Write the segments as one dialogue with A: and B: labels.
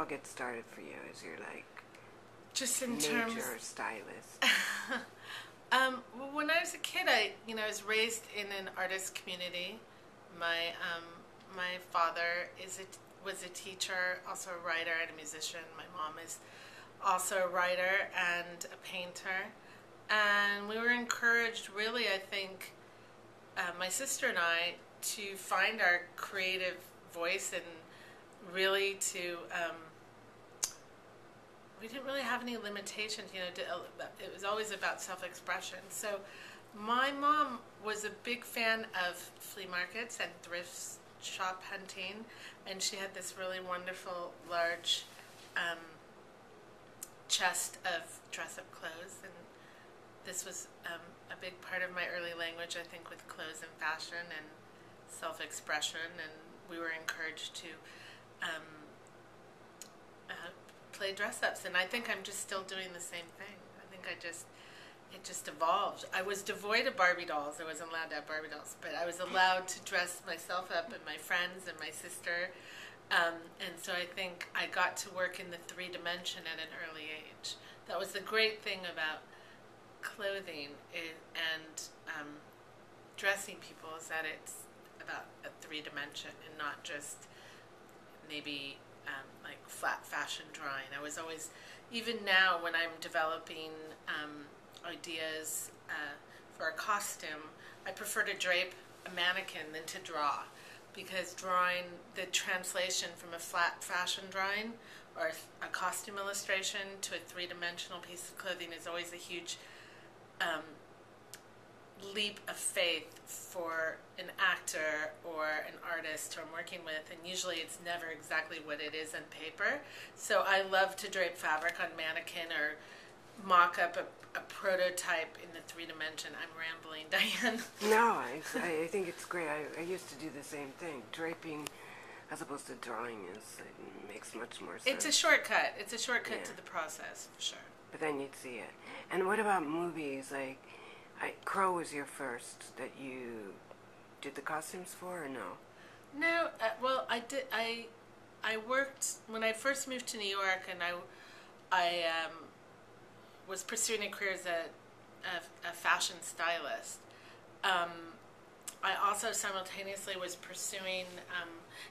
A: all get started for you as your like
B: just in
A: major
B: terms
A: stylist?
B: Well, when I was a kid, I was raised in an artist community. My father was a teacher, also a writer and a musician. My mom is also a writer and a painter, and we were encouraged, really, I think, my sister and I, to find our creative voice and really to. We didn't really have any limitations, it was always about self-expression. So my mom was a big fan of flea markets and thrift shop hunting, and she had this really wonderful large chest of dress-up clothes, and this was a big part of my early language, I think, with clothes and fashion and self-expression, and we were encouraged to play dress-ups, and I think I'm just still doing the same thing. I think it just evolved. I was devoid of Barbie dolls. I wasn't allowed to have Barbie dolls, but I was allowed to dress myself up and my friends and my sister, and so I think I got to work in the 3-dimension at an early age. That was the great thing about clothing and dressing people, is that it's about a 3-dimension and not just maybe like flat fashion drawing. I was always, even now when I'm developing ideas for a costume, I prefer to drape a mannequin than to draw, because drawing, the translation from a flat fashion drawing or a costume illustration to a 3-dimensional piece of clothing is always a huge leap of faith for an actor or an artist who I'm working with, and usually it's never exactly what it is on paper. So I love to drape fabric on mannequin or mock up a prototype in the 3-dimension. I'm rambling, Diane.
A: No, I think it's great. I used to do the same thing. Draping as opposed to drawing it makes much more sense.
B: It's a shortcut. It's a shortcut to the process, for sure.
A: But then you'd see it. And what about movies? Like, Crow was your first that you did the costumes for, or no?
B: No, well, I did. I worked when I first moved to New York, and I was pursuing a career as a fashion stylist. I also simultaneously was pursuing,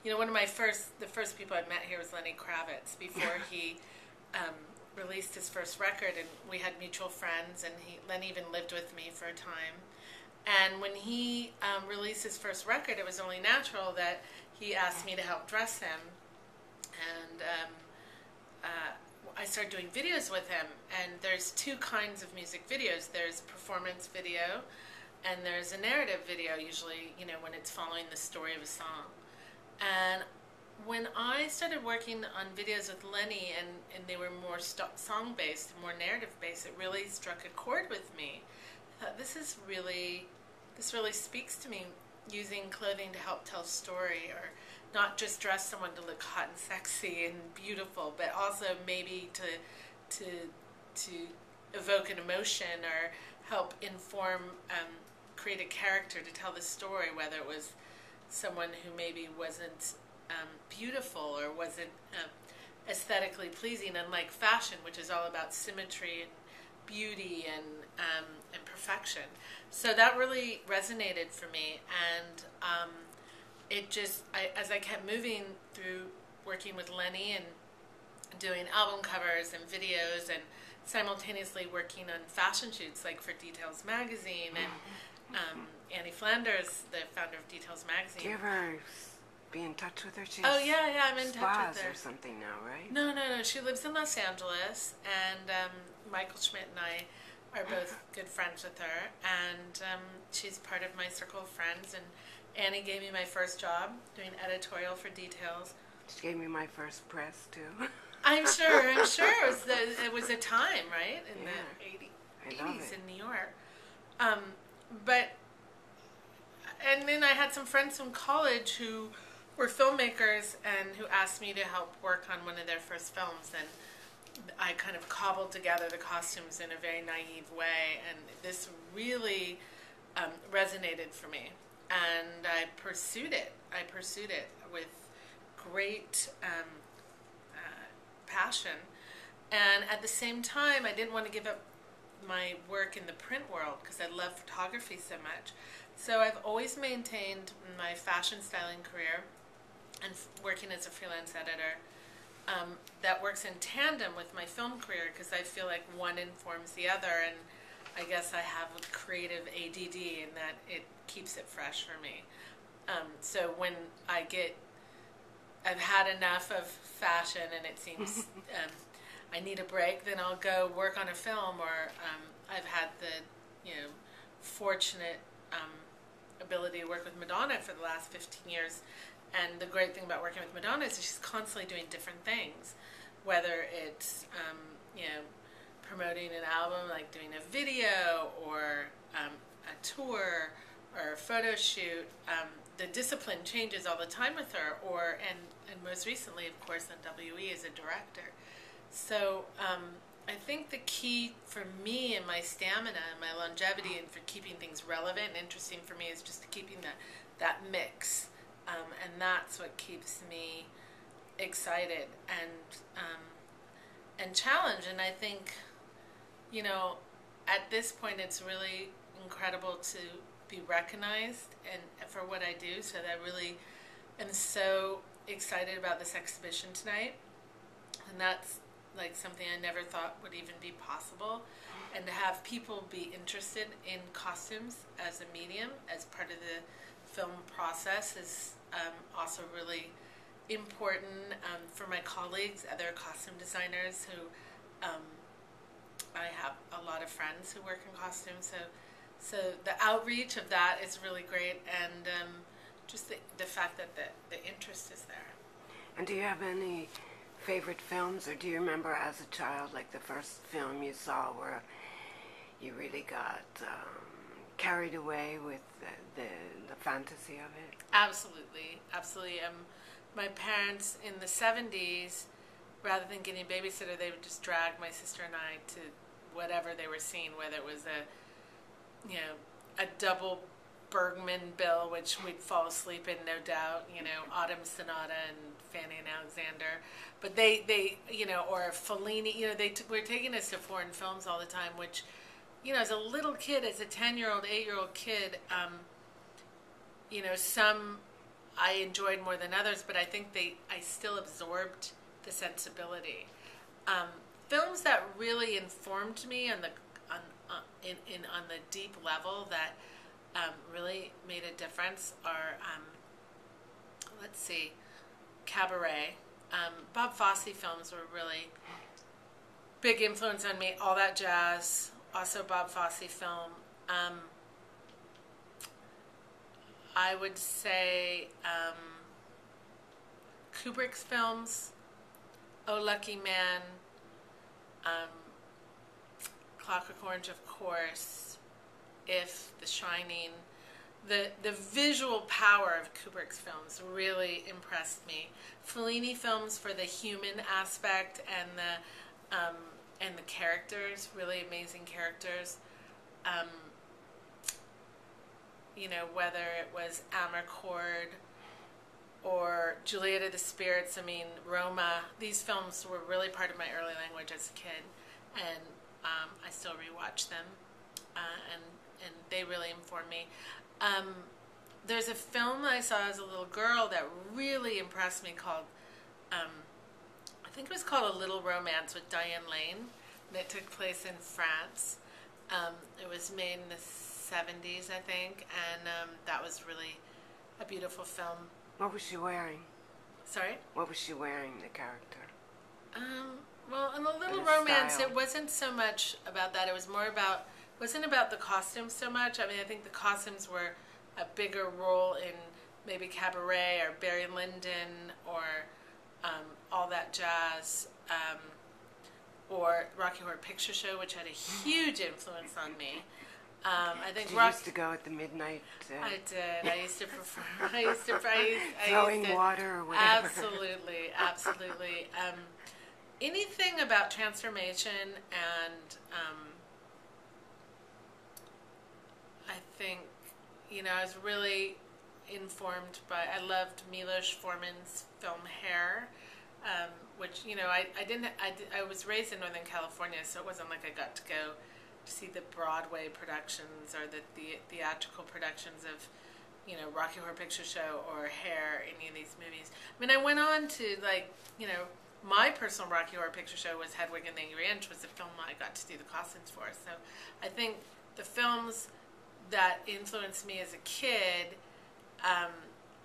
B: one of the first people I met here was Lenny Kravitz, before he released his first record, and we had mutual friends, and Lenny even lived with me for a time. And when he released his first record, it was only natural that he asked me to help dress him, and I started doing videos with him. And there's two kinds of music videos. There's performance video, and there's a narrative video, usually, when it's following the story of a song. And when I started working on videos with Lenny, and they were more song-based, more narrative-based, it really struck a chord with me. I thought, this really speaks to me, using clothing to help tell a story, or not just dress someone to look hot and sexy and beautiful, but also maybe to evoke an emotion or help inform, create a character to tell the story, whether it was someone who maybe wasn't beautiful or wasn't aesthetically pleasing, unlike fashion, which is all about symmetry and beauty and perfection. So that really resonated for me, and as I kept moving through working with Lenny and doing album covers and videos, and simultaneously working on fashion shoots, like for Details magazine, and Annie Flanders, the founder of Details magazine.
A: Do you ever be in touch with her? She's
B: I'm in touch with her.
A: or something now, right?
B: No. She lives in Los Angeles, and Michael Schmidt and I are both good friends with her, and she's part of my circle of friends. And Annie gave me my first job doing editorial for Details.
A: She gave me my first press too.
B: I'm sure. It was a time, right, in the 80s in New York. And then I had some friends from college who were filmmakers and who asked me to help work on one of their first films, and I kind of cobbled together the costumes in a very naive way, and this really resonated for me, and I pursued it with great fashion. And at the same time, I didn't want to give up my work in the print world because I love photography so much. So I've always maintained my fashion styling career and working as a freelance editor that works in tandem with my film career, because I feel like one informs the other, and I guess I have a creative ADD in that it keeps it fresh for me. So when I've had enough of fashion and it seems I need a break, then I'll go work on a film, or I've had the fortunate ability to work with Madonna for the last 15 years. And the great thing about working with Madonna is she's constantly doing different things, whether it's promoting an album, like doing a video or a tour or a photo shoot. The discipline changes all the time with her, and most recently, of course, on WE as a director. So I think the key for me and my stamina and my longevity and for keeping things relevant and interesting for me is just keeping that mix. And that's what keeps me excited and challenged. And I think, at this point, it's really incredible to be recognized and for what I do. So that I really am so excited about this exhibition tonight. And that's like something I never thought would even be possible. And to have people be interested in costumes as a medium, as part of the film process, is also really important for my colleagues, other costume designers who I have a lot of friends who work in costumes. So the outreach of that is really great, and just the fact that the interest is there.
A: And do you have any favorite films, or do you remember as a child, like the first film you saw where you really got carried away with the fantasy of it?
B: Absolutely. My parents in the 70s, rather than getting a babysitter, they would just drag my sister and I to whatever they were seeing, whether it was a double Bergman bill, which we'd fall asleep in, no doubt, Autumn Sonata and Fanny and Alexander. But they or Fellini, they were taking us to foreign films all the time, which, as a little kid, as a 10-year-old, 8-year-old kid, some I enjoyed more than others, but I think I still absorbed the sensibility. Films that really informed me on the deep level that really made a difference are, Cabaret. Bob Fosse films were really big influence on me. All That Jazz, also Bob Fosse film. I would say Kubrick's films, Oh Lucky Man, Clockwork Orange, of course, If, The Shining. The visual power of Kubrick's films really impressed me. Fellini films for the human aspect and the characters, really amazing characters. Whether it was Amarcord or Juliet of the Spirits, Roma, these films were really part of my early language as a kid, and I still rewatch them, and they really inform me. There's a film that I saw as a little girl that really impressed me called, I think it was called A Little Romance, with Diane Lane, that took place in France. It was made in the 70s, I think, and that was really a beautiful film.
A: What was she wearing?
B: Sorry?
A: What was she wearing, the character?
B: Well, in A Little Romance, it wasn't so much about that. It was more about, wasn't about the costumes so much. I think the costumes were a bigger role in maybe Cabaret or Barry Lyndon or All That Jazz, or Rocky Horror Picture Show, which had a huge influence on me. I think
A: you used to go at the midnight.
B: I did. I used to prefer.
A: Throwing water or whatever.
B: Absolutely. Anything about transformation, and I think I was really informed by. I loved Milos Forman's film Hair, which, you know, I was raised in Northern California, so it wasn't like I got to go to see the Broadway productions or the theatrical productions of, you know, Rocky Horror Picture Show or Hair, any of these movies. I mean, I went on to, like, you know, my personal Rocky Horror Picture Show was Hedwig and the Angry Inch, was the film I got to do the costumes for. So I think the films that influenced me as a kid,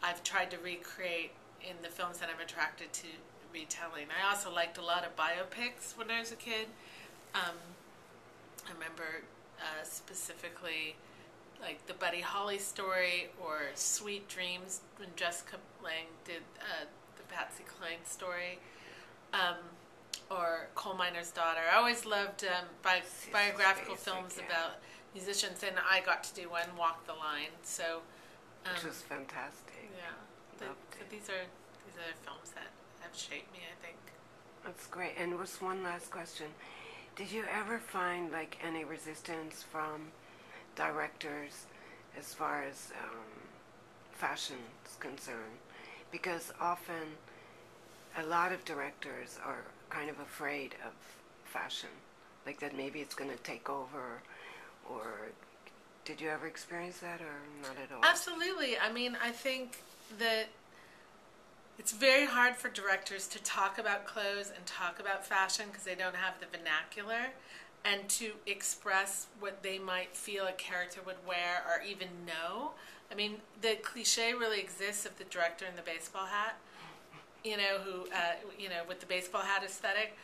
B: I've tried to recreate in the films that I'm attracted to retelling. I also liked a lot of biopics when I was a kid. I remember specifically like the Buddy Holly story or Sweet Dreams when Jessica Lange did the Patsy Cline story, or Coal Miner's Daughter. I always loved biographical films about musicians, and I got to do one, Walk the Line. So,
A: which was fantastic.
B: Yeah, so these are films that have shaped me, I think.
A: That's great. And just one last question. Did you ever find like any resistance from directors as far as fashion is concerned? Because often a lot of directors are kind of afraid of fashion, like that maybe it's going to take over, or did you ever experience that or not at all?
B: Absolutely. I mean, I think that it's very hard for directors to talk about clothes and talk about fashion because they don't have the vernacular, and to express what they might feel a character would wear or even know. I mean, the cliche really exists of the director in the baseball hat, you know, who, you know, with the baseball hat aesthetic.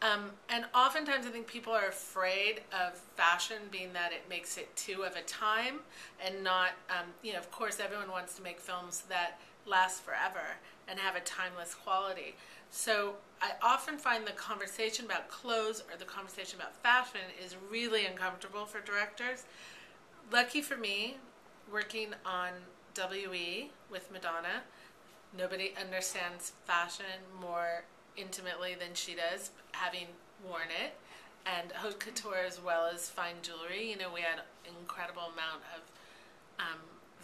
B: And oftentimes I think people are afraid of fashion being that it makes it too of a time and not, you know, of course everyone wants to make films that last forever and have a timeless quality. So I often find the conversation about clothes or the conversation about fashion is really uncomfortable for directors. Lucky for me, working on WE with Madonna, nobody understands fashion more intimately than she does, having worn it, and haute couture as well as fine jewelry. You know, we had an incredible amount of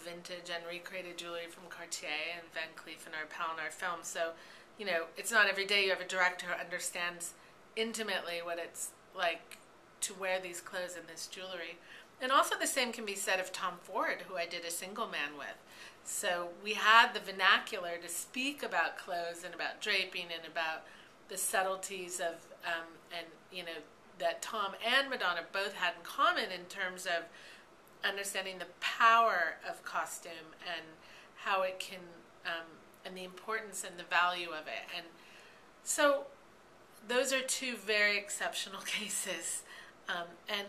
B: vintage and recreated jewelry from Cartier and Van Cleef and Arpels in our film. So, you know, it's not every day you have a director who understands intimately what it's like to wear these clothes and this jewelry. And also the same can be said of Tom Ford, who I did A Single Man with. So we had the vernacular to speak about clothes and about draping and about the subtleties of, and, you know, that Tom and Madonna both had in common in terms of understanding the power of costume and how it can, and the importance and the value of it. And so those are two very exceptional cases. And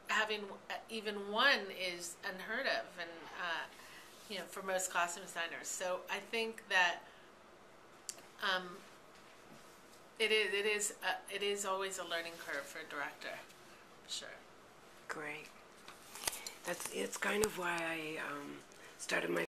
B: having even one is unheard of, and you know, for most costume designers. So I think that it is always a learning curve for a director, sure.
A: Great. It's kind of why I started my